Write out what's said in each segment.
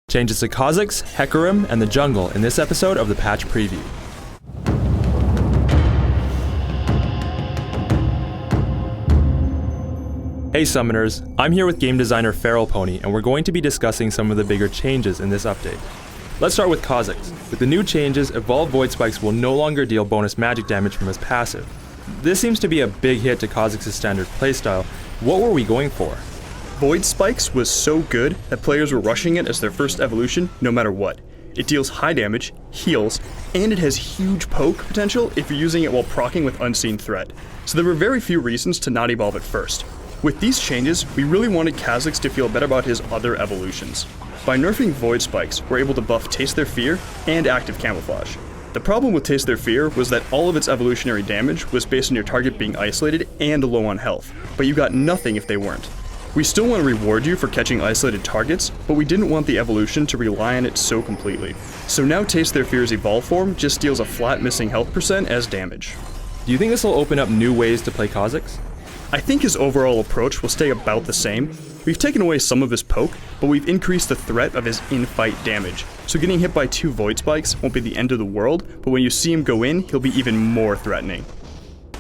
Changes to Kha'zix, Hecarim, and the jungle in this episode of the patch preview. Hey Summoners, I'm here with game designer Feral Pony, and we're going to be discussing some of the bigger changes in this update. Let's start with Kha'zix. With the new changes, Evolved Void Spikes will no longer deal bonus magic damage from his passive. This seems to be a big hit to Kha'zix's standard playstyle. What were we going for? Void Spikes was so good that players were rushing it as their first evolution no matter what. It deals high damage, heals, and it has huge poke potential if you're using it while proccing with Unseen Threat. So there were very few reasons to not evolve it first. With these changes, we really wanted Kha'zix to feel better about his other evolutions. By nerfing Void Spikes, we're able to buff Taste Their Fear and Active Camouflage. The problem with Taste Their Fear was that all of its evolutionary damage was based on your target being isolated and low on health, but you got nothing if they weren't. We still want to reward you for catching isolated targets, but we didn't want the evolution to rely on it so completely. So now Taste Their Fear's Evolve form just deals a flat missing health percent as damage. Do you think this will open up new ways to play Kha'zix? I think his overall approach will stay about the same. We've taken away some of his poke, but we've increased the threat of his in-fight damage. So getting hit by 2 Void Spikes won't be the end of the world, but when you see him go in, he'll be even more threatening.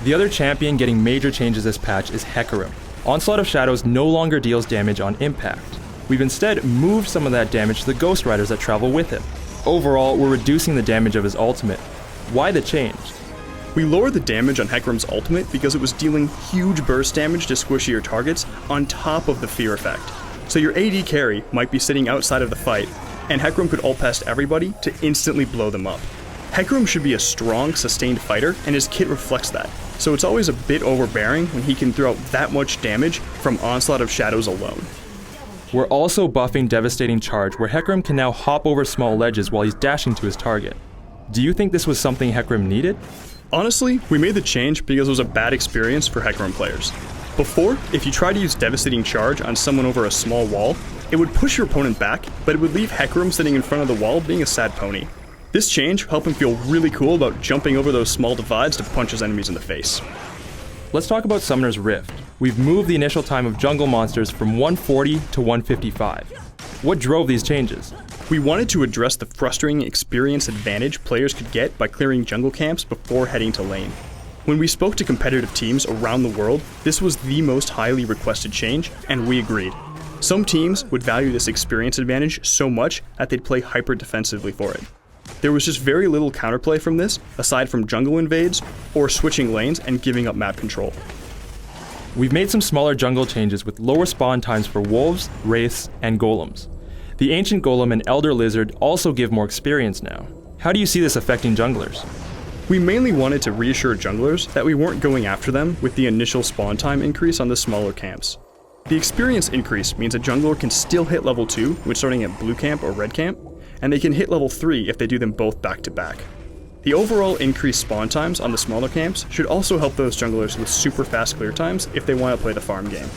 The other champion getting major changes this patch is Hecarim. Onslaught of Shadows no longer deals damage on impact. We've instead moved some of that damage to the Ghost Riders that travel with him. Overall, we're reducing the damage of his ultimate. Why the change? We lowered the damage on Hecarim's ultimate because it was dealing huge burst damage to squishier targets on top of the fear effect. So your AD carry might be sitting outside of the fight, and Hecarim could ult past everybody to instantly blow them up. Hecarim should be a strong, sustained fighter, and his kit reflects that. So it's always a bit overbearing when he can throw out that much damage from Onslaught of Shadows alone. We're also buffing Devastating Charge, where Hecarim can now hop over small ledges while he's dashing to his target. Do you think this was something Hecarim needed? Honestly, we made the change because it was a bad experience for Hecarim players. Before, if you tried to use Devastating Charge on someone over a small wall, it would push your opponent back, but it would leave Hecarim sitting in front of the wall being a sad pony. This change helped him feel really cool about jumping over those small divides to punch his enemies in the face. Let's talk about Summoner's Rift. We've moved the initial time of jungle monsters from 140 to 155. What drove these changes? We wanted to address the frustrating experience advantage players could get by clearing jungle camps before heading to lane. When we spoke to competitive teams around the world, this was the most highly requested change, and we agreed. Some teams would value this experience advantage so much that they'd play hyper defensively for it. There was just very little counterplay from this, aside from jungle invades, or switching lanes and giving up map control. We've made some smaller jungle changes with lower spawn times for wolves, wraiths, and golems. The Ancient Golem and Elder Lizard also give more experience now. How do you see this affecting junglers? We mainly wanted to reassure junglers that we weren't going after them with the initial spawn time increase on the smaller camps. The experience increase means a jungler can still hit level 2 when starting at blue camp or red camp, and they can hit level 3 if they do them both back to back. The overall increased spawn times on the smaller camps should also help those junglers with super fast clear times if they want to play the farm game.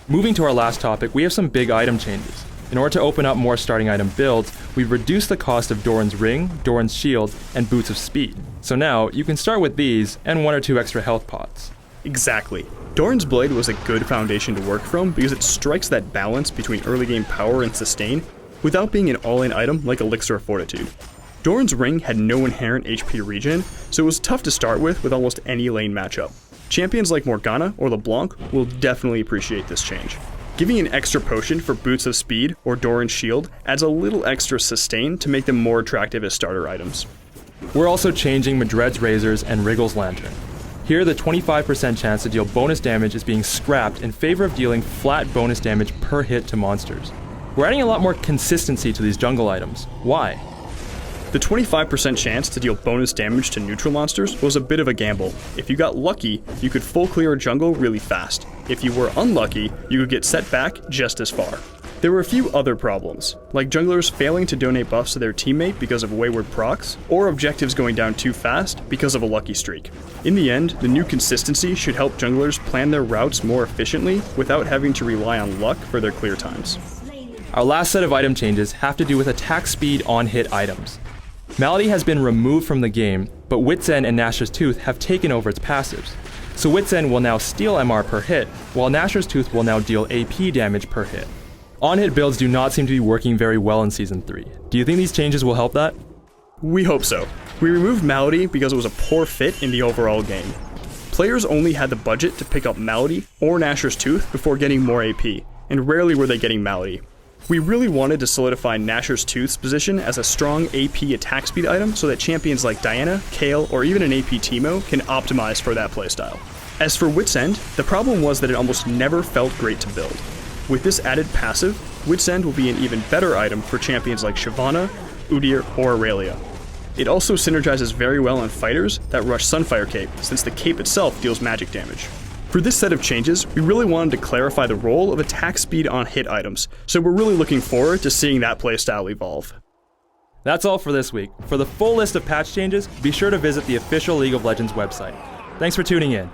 Moving to our last topic, we have some big item changes. In order to open up more starting item builds, we've reduced the cost of Doran's Ring, Doran's Shield, and Boots of Speed. So now, you can start with these and 1 or 2 extra health pots. Exactly. Doran's Blade was a good foundation to work from because it strikes that balance between early game power and sustain without being an all-in item like Elixir of Fortitude. Doran's Ring had no inherent HP regen, so it was tough to start with almost any lane matchup. Champions like Morgana or LeBlanc will definitely appreciate this change. Giving an extra potion for Boots of Speed or Doran's Shield adds a little extra sustain to make them more attractive as starter items. We're also changing Madred's Razors and Wriggle's Lantern. Here, the 25% chance to deal bonus damage is being scrapped in favor of dealing flat bonus damage per hit to monsters. We're adding a lot more consistency to these jungle items. Why? The 25% chance to deal bonus damage to neutral monsters was a bit of a gamble. If you got lucky, you could full clear a jungle really fast. If you were unlucky, you could get set back just as far. There were a few other problems, like junglers failing to donate buffs to their teammate because of wayward procs, or objectives going down too fast because of a lucky streak. In the end, the new consistency should help junglers plan their routes more efficiently without having to rely on luck for their clear times. Our last set of item changes have to do with attack speed on hit items. Malady has been removed from the game, but Wit's End and Nashor's Tooth have taken over its passives. So Wit's End will now steal MR per hit, while Nashor's Tooth will now deal AP damage per hit. On-hit builds do not seem to be working very well in Season 3. Do you think these changes will help that? We hope so. We removed Malady because it was a poor fit in the overall game. Players only had the budget to pick up Malady or Nashor's Tooth before getting more AP, and rarely were they getting Malady. We really wanted to solidify Nashor's Tooth's position as a strong AP attack speed item so that champions like Diana, Kayle, or even an AP Teemo can optimize for that playstyle. As for Wit's End, the problem was that it almost never felt great to build. With this added passive, Wit's End will be an even better item for champions like Shyvana, Udyr, or Aurelia. It also synergizes very well on fighters that rush Sunfire Cape, since the cape itself deals magic damage. For this set of changes, we really wanted to clarify the role of attack speed on hit items, so we're really looking forward to seeing that playstyle evolve. That's all for this week. For the full list of patch changes, be sure to visit the official League of Legends website. Thanks for tuning in.